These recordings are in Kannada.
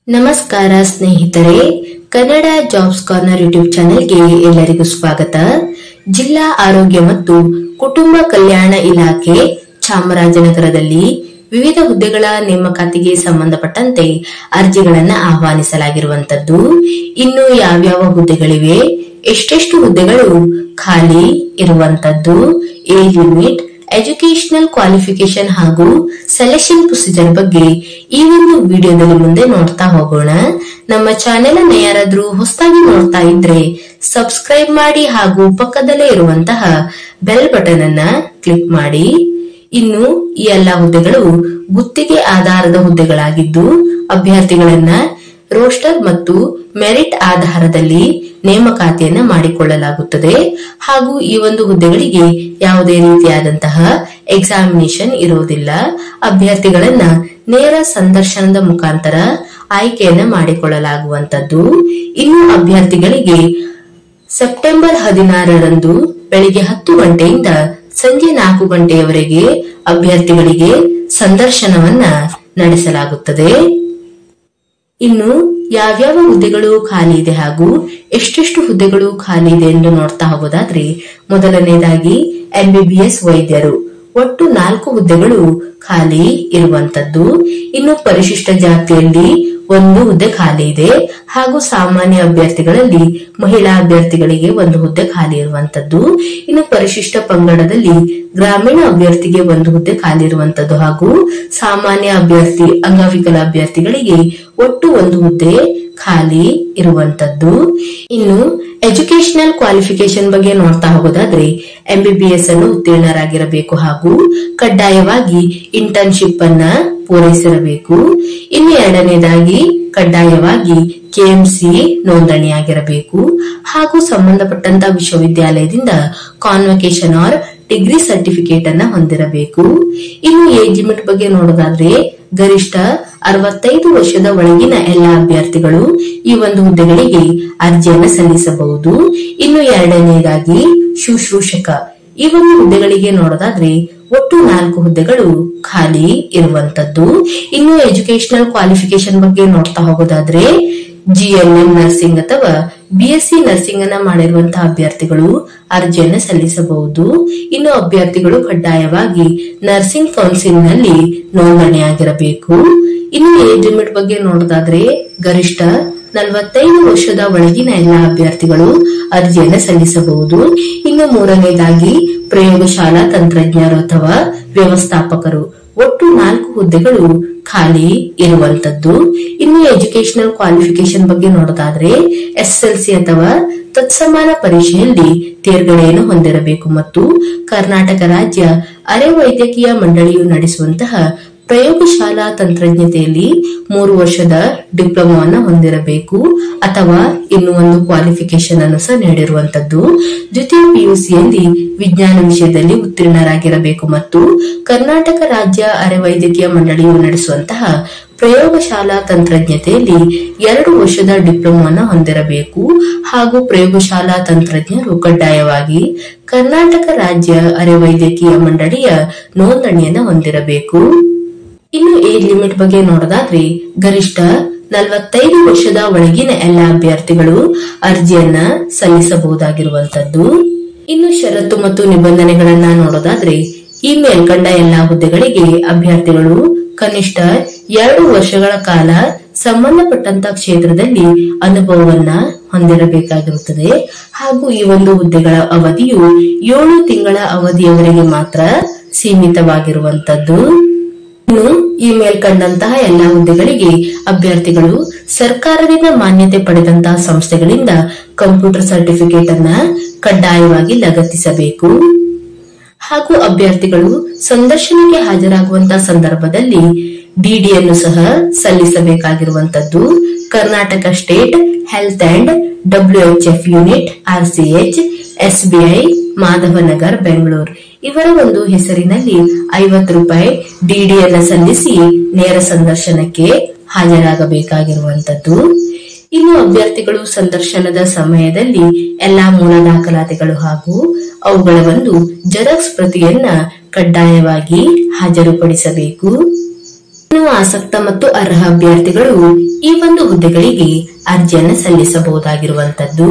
ನಮಸ್ಕಾರ ಸ್ನೇಹಿತರೆ, ಕನ್ನಡ ಜಾಬ್ಸ್ ಕಾರ್ನರ್ ಯೂಟ್ಯೂಬ್ ಚಾನೆಲ್ಗೆ ಎಲ್ಲರಿಗೂ ಸ್ವಾಗತ. ಜಿಲ್ಲಾ ಆರೋಗ್ಯ ಮತ್ತು ಕುಟುಂಬ ಕಲ್ಯಾಣ ಇಲಾಖೆ ಚಾಮರಾಜನಗರದಲ್ಲಿ ವಿವಿಧ ಹುದ್ದೆಗಳ ನೇಮಕಾತಿಗೆ ಸಂಬಂಧಪಟ್ಟಂತೆ ಅರ್ಜಿಗಳನ್ನು ಆಹ್ವಾನಿಸಲಾಗಿರುವಂತದ್ದು. ಇನ್ನು ಯಾವ್ಯಾವ ಹುದ್ದೆಗಳಿವೆ, ಎಷ್ಟೆಷ್ಟು ಹುದ್ದೆಗಳು ಖಾಲಿ ಇರುವಂತದ್ದು, ಏಜ್ ಲಿಮಿಟ್, ಎಜುಕೇಶನಲ್ ಕ್ವಾಲಿಫಿಕೇಶನ್ ಹಾಗೂ ಸೆಲೆಕ್ಷನ್ ಪ್ರೊಸೀಜರ್ ಬಗ್ಗೆ ಈ ಒಂದು ವಿಡಿಯೋದಲ್ಲಿ ಮುಂದೆ ನೋಡ್ತಾ ಹೋಗೋಣ. ನಮ್ಮ ಚಾನೆಲ್ ಅನ್ನು ಯಾರಾದ್ರೂ ಹೊಸದಾಗಿ ನೋಡ್ತಾ ಇದ್ರೆ ಸಬ್ಸ್ಕ್ರೈಬ್ ಮಾಡಿ ಹಾಗೂ ಪಕ್ಕದಲ್ಲೇ ಇರುವಂತಹ ಬೆಲ್ ಬಟನ್ ಅನ್ನ ಕ್ಲಿಕ್ ಮಾಡಿ. ಇನ್ನು ಈ ಎಲ್ಲಾ ಹುದ್ದೆಗಳು ಗುತ್ತಿಗೆ ಆಧಾರದ ಹುದ್ದೆಗಳಾಗಿದ್ದು ಅಭ್ಯರ್ಥಿಗಳನ್ನ ರೋಸ್ಟರ್ ಮತ್ತು ಮೆರಿಟ್ ಆಧಾರದಲ್ಲಿ ನೇಮಕಾತಿಯನ್ನ ಮಾಡಿಕೊಳ್ಳಲಾಗುತ್ತದೆ. ಹಾಗೂ ಈ ಒಂದು ಹುದ್ದೆಗಳಿಗೆ ಯಾವುದೇ ರೀತಿಯಾದಂತಹ ಎಕ್ಸಾಮಿನೇಷನ್ ಇರುವುದಿಲ್ಲ. ಅಭ್ಯರ್ಥಿಗಳನ್ನ ನೇರ ಸಂದರ್ಶನದ ಮುಖಾಂತರ ಆಯ್ಕೆಯನ್ನ ಮಾಡಿಕೊಳ್ಳಲಾಗುವಂತದ್ದು. ಇನ್ನು ಅಭ್ಯರ್ಥಿಗಳಿಗೆ ಸೆಪ್ಟೆಂಬರ್ 16ರಂದು ಬೆಳಿಗ್ಗೆ 10 ಗಂಟೆಯಿಂದ ಸಂಜೆ 4 ಗಂಟೆಯವರೆಗೆ ಅಭ್ಯರ್ಥಿಗಳಿಗೆ ಸಂದರ್ಶನವನ್ನ ನಡೆಸಲಾಗುತ್ತದೆ. ಇನ್ನು ಯಾವ್ಯಾವ ಹುದ್ದೆಗಳು ಖಾಲಿ ಇದೆ ಹಾಗೂ ಎಷ್ಟೆಷ್ಟು ಹುದ್ದೆಗಳು ಖಾಲಿ ಇದೆ ಎಂದು ನೋಡ್ತಾ ಹೋಗೋದಾದ್ರೆ, ಮೊದಲನೇದಾಗಿ MBBS ವೈದ್ಯರು, ಒಟ್ಟು 4 ಹುದ್ದೆಗಳು ಖಾಲಿ ಇರುವಂತದ್ದು. ಇನ್ನು ಪರಿಶಿಷ್ಟ ಜಾತಿಯಲ್ಲಿ 1 ಹುದ್ದೆ ಖಾಲಿ ಇದೆ ಹಾಗೂ ಸಾಮಾನ್ಯ ಅಭ್ಯರ್ಥಿಗಳಲ್ಲಿ ಮಹಿಳಾ ಅಭ್ಯರ್ಥಿಗಳಿಗೆ 1 ಹುದ್ದೆ ಖಾಲಿ ಇರುವಂತದ್ದು. ಇನ್ನು ಪರಿಶಿಷ್ಟ ಪಂಗಡದಲ್ಲಿ ಗ್ರಾಮೀಣ ಅಭ್ಯರ್ಥಿಗೆ 1 ಹುದ್ದೆ ಖಾಲಿ ಇರುವಂತದ್ದು ಹಾಗೂ ಸಾಮಾನ್ಯ ಅಭ್ಯರ್ಥಿ ಅಂಗವಿಕಲ ಅಭ್ಯರ್ಥಿಗಳಿಗೆ ಒಟ್ಟು 1 ಹುದ್ದೆ ಖಾಲಿ ಇರುವಂತದ್ದು. ಇನ್ನು ಎಜುಕೇಶನಲ್ ಕ್ವಾಲಿಫಿಕೇಶನ್ ಬಗ್ಗೆ ನೋಡ್ತಾ ಹೋಗೋದಾದ್ರೆ, MBBS ಅನ್ನು ಉತ್ತೀರ್ಣರಾಗಿರಬೇಕು ಹಾಗೂ ಕಡ್ಡಾಯವಾಗಿ ಇಂಟರ್ನ್ಶಿಪ್ ಅನ್ನ ಪೂರೈಸಿರಬೇಕು. ಇನ್ನು ಎರಡನೇದಾಗಿ ಕಡ್ಡಾಯವಾಗಿ KMC ನೋಂದಣಿಯಾಗಿರಬೇಕು ಹಾಗೂ ಸಂಬಂಧಪಟ್ಟಂತ ವಿಶ್ವವಿದ್ಯಾಲಯದಿಂದ ಕಾನ್ವೊಕೇಶನ್ ಆರ್ ಡಿಗ್ರಿ ಸರ್ಟಿಫಿಕೇಟ್ ಅನ್ನ ಹೊಂದಿರಬೇಕು. ಇನ್ನು ಏಜ್ ಲಿಮಿಟ್ ಬಗ್ಗೆ ನೋಡೋದಾದ್ರೆ, ಗರಿಷ್ಠ 65 ವರ್ಷದ ಒಳಗಿನ ಎಲ್ಲಾ ಅಭ್ಯರ್ಥಿಗಳು ಈ ಒಂದು ಹುದ್ದೆಗಳಿಗೆ ಅರ್ಜಿಯನ್ನು ಸಲ್ಲಿಸಬಹುದು. ಇನ್ನು ಎರಡನೇದಾಗಿ ಶುಶ್ರೂಷಕ, ಈ ಒಂದು ಹುದ್ದೆಗಳಿಗೆ ನೋಡೋದಾದ್ರೆ ಒಟ್ಟು 4 ಹುದ್ದೆಗಳು ಖಾಲಿ ಇರುವಂತದ್ದು. ಇನ್ನು ಎಜುಕೇಶನಲ್ ಕ್ವಾಲಿಫಿಕೇಶನ್ ಬಗ್ಗೆ ನೋಡ್ತಾ ಹೋಗೋದಾದ್ರೆ, GNM ನರ್ಸಿಂಗ್ ಅಥವಾ BSc ನರ್ಸಿಂಗ್ ಅನ್ನ ಮಾಡಿರುವಂತಹ ಅಭ್ಯರ್ಥಿಗಳು ಅರ್ಜಿಯನ್ನು ಸಲ್ಲಿಸಬಹುದು. ಇನ್ನು ಅಭ್ಯರ್ಥಿಗಳು ಕಡ್ಡಾಯವಾಗಿ ನರ್ಸಿಂಗ್ ಕೌನ್ಸಿಲ್ ನಲ್ಲಿ ನೋಂದಣಿಯಾಗಿರಬೇಕು. ಇನ್ನು ಏಜ್ ಲಿಮಿಟ್ ಬಗ್ಗೆ ನೋಡೋದಾದ್ರೆ, ಗರಿಷ್ಠ 45 ವರ್ಷದ ಒಳಗಿನ ಎಲ್ಲಾ ಅಭ್ಯರ್ಥಿಗಳು ಅರ್ಜಿಯನ್ನು ಸಲ್ಲಿಸಬಹುದು. ಇನ್ನು ಮೂರನೇದಾಗಿ ಪ್ರಯೋಗಶಾಲಾ ತಂತ್ರಜ್ಞರು ಅಥವಾ ವ್ಯವಸ್ಥಾಪಕರು, ಒಟ್ಟು 4 ಹುದ್ದೆಗಳು ಖಾಲಿ ಇರುವಂತದ್ದು. ಇನ್ನು ಎಜುಕೇಶನಲ್ ಕ್ವಾಲಿಫಿಕೇಶನ್ ಬಗ್ಗೆ ನೋಡೋದಾದ್ರೆ, SSLC ಅಥವಾ ತತ್ಸಮಾನ ಪರೀಕ್ಷೆಯಲ್ಲಿ ತೇರ್ಗಡೆಯನ್ನು ಹೊಂದಿರಬೇಕು ಮತ್ತು ಕರ್ನಾಟಕ ರಾಜ್ಯ ಅರೆ ವೈದ್ಯಕೀಯ ಮಂಡಳಿಯು ನಡೆಸುವಂತಹ ಪ್ರಯೋಗಶಾಲಾ ತಂತ್ರಜ್ಞತೆಯಲ್ಲಿ 3 ವರ್ಷದ ಡಿಪ್ಲೊಮಾವನ್ನು ಹೊಂದಿರಬೇಕು ಅಥವಾ ಇನ್ನು ಒಂದು ಕ್ವಾಲಿಫಿಕೇಶನ್ ಅನ್ನು ಸಹ ನೀಡಿರುವಂತದ್ದು. ದ್ವಿತೀಯ PUCಯಲ್ಲಿ ವಿಜ್ಞಾನ ವಿಷಯದಲ್ಲಿ ಉತ್ತೀರ್ಣರಾಗಿರಬೇಕು ಮತ್ತು ಕರ್ನಾಟಕ ರಾಜ್ಯ ಅರೆ ವೈದ್ಯಕೀಯ ಮಂಡಳಿಯು ನಡೆಸುವಂತಹ ಪ್ರಯೋಗಶಾಲಾ ತಂತ್ರಜ್ಞತೆಯಲ್ಲಿ 2 ವರ್ಷದ ಡಿಪ್ಲೊಮಾವನ್ನು ಹೊಂದಿರಬೇಕು ಹಾಗೂ ಪ್ರಯೋಗಶಾಲಾ ತಂತ್ರಜ್ಞರು ಕಡ್ಡಾಯವಾಗಿ ಕರ್ನಾಟಕ ರಾಜ್ಯ ಅರೆ ವೈದ್ಯಕೀಯ ಮಂಡಳಿಯ ನೋಂದಣಿಯನ್ನು ಹೊಂದಿರಬೇಕು. ಇನ್ನು ಏಜ್ ಲಿಮಿಟ್ ಬಗ್ಗೆ ನೋಡೋದಾದ್ರೆ, ಗರಿಷ್ಠ 45 ವರ್ಷದ ಒಳಗಿನ ಎಲ್ಲಾ ಅಭ್ಯರ್ಥಿಗಳು ಅರ್ಜಿಯನ್ನ ಸಲ್ಲಿಸಬಹುದಾಗಿರುವಂತದ್ದು. ಇನ್ನು ಷರತ್ತು ಮತ್ತು ನಿಬಂಧನೆಗಳನ್ನ ನೋಡೋದಾದ್ರೆ, ಈ ಮೇಲ್ಕಂಡ ಎಲ್ಲಾ ಹುದ್ದೆಗಳಿಗೆ ಅಭ್ಯರ್ಥಿಗಳು ಕನಿಷ್ಠ 2 ವರ್ಷಗಳ ಕಾಲ ಸಂಬಂಧಪಟ್ಟಂತ ಕ್ಷೇತ್ರದಲ್ಲಿ ಅನುಭವವನ್ನ ಹೊಂದಿರಬೇಕಾಗಿರುತ್ತದೆ ಹಾಗೂ ಈ ಒಂದು ಹುದ್ದೆಗಳ ಅವಧಿಯು 7 ತಿಂಗಳ ಅವಧಿಯವರೆಗೆ ಮಾತ್ರ ಸೀಮಿತವಾಗಿರುವಂತದ್ದು. ಇನ್ನು ಈ ಮೇಲ್ಕಂಡಂತಹ ಎಲ್ಲಾ ಹುದ್ದೆಗಳಿಗೆ ಅಭ್ಯರ್ಥಿಗಳು ಸರ್ಕಾರದಿಂದ ಮಾನ್ಯತೆ ಪಡೆದಂತಹ ಸಂಸ್ಥೆಗಳಿಂದ ಕಂಪ್ಯೂಟರ್ ಸರ್ಟಿಫಿಕೇಟ್ ಅನ್ನ ಕಡ್ಡಾಯವಾಗಿ ಲಗತ್ತಿಸಬೇಕು ಹಾಗೂ ಅಭ್ಯರ್ಥಿಗಳು ಸಂದರ್ಶನಕ್ಕೆ ಹಾಜರಾಗುವಂತಹ ಸಂದರ್ಭದಲ್ಲಿ DD ಅನ್ನು ಸಹ ಸಲ್ಲಿಸಬೇಕಾಗಿರುವಂತದ್ದು. Karnataka state health and WHF unit RCH, SBI, Madhavanagar, Bengaluru ಇವರ ಒಂದು ಹೆಸರಿನಲ್ಲಿ 50 ರೂಪಾಯಿ DD ಅನ್ನ ಸಲ್ಲಿಸಿ ನೇರ ಸಂದರ್ಶನಕ್ಕೆ ಹಾಜರಾಗಬೇಕಾಗಿರುವಂತದ್ದು. ಇನ್ನು ಅಭ್ಯರ್ಥಿಗಳು ಸಂದರ್ಶನದ ಸಮಯದಲ್ಲಿ ಎಲ್ಲಾ ಮೂಲ ದಾಖಲಾತಿಗಳು ಹಾಗೂ ಅವುಗಳ ಒಂದು ಜೆರಾಕ್ಸ್ ಪ್ರತಿಯನ್ನ ಕಡ್ಡಾಯವಾಗಿ ಹಾಜರುಪಡಿಸಬೇಕು. ಇನ್ನು ಆಸಕ್ತ ಮತ್ತು ಅರ್ಹ ಅಭ್ಯರ್ಥಿಗಳು ಈ ಒಂದು ಹುದ್ದೆಗಳಿಗೆ ಅರ್ಜಿಯನ್ನು ಸಲ್ಲಿಸಬಹುದಾಗಿರುವಂತದ್ದು.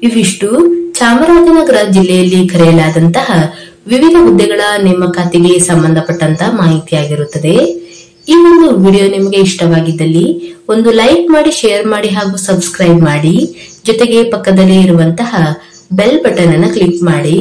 ಇವಿಷ್ಟು ಚಾಮರಾಜನಗರ ಜಿಲ್ಲೆಯಲ್ಲಿ ಕರೆಯಲಾದಂತಹ ವಿವಿಧ ಹುದ್ದೆಗಳ ನೇಮಕಾತಿಗೆ ಸಂಬಂಧಪಟ್ಟಂತಹ ಮಾಹಿತಿಯಾಗಿರುತ್ತದೆ. ಈ ಒಂದು ವಿಡಿಯೋ ನಿಮಗೆ ಇಷ್ಟವಾಗಿದ್ದಲ್ಲಿ ಒಂದು ಲೈಕ್ ಮಾಡಿ, ಶೇರ್ ಮಾಡಿ ಹಾಗೂ ಸಬ್ಸ್ಕ್ರೈಬ್ ಮಾಡಿ. ಜೊತೆಗೆ ಪಕ್ಕದಲ್ಲೇ ಇರುವಂತಹ ಬೆಲ್ ಬಟನ್ ಅನ್ನು ಕ್ಲಿಕ್ ಮಾಡಿ.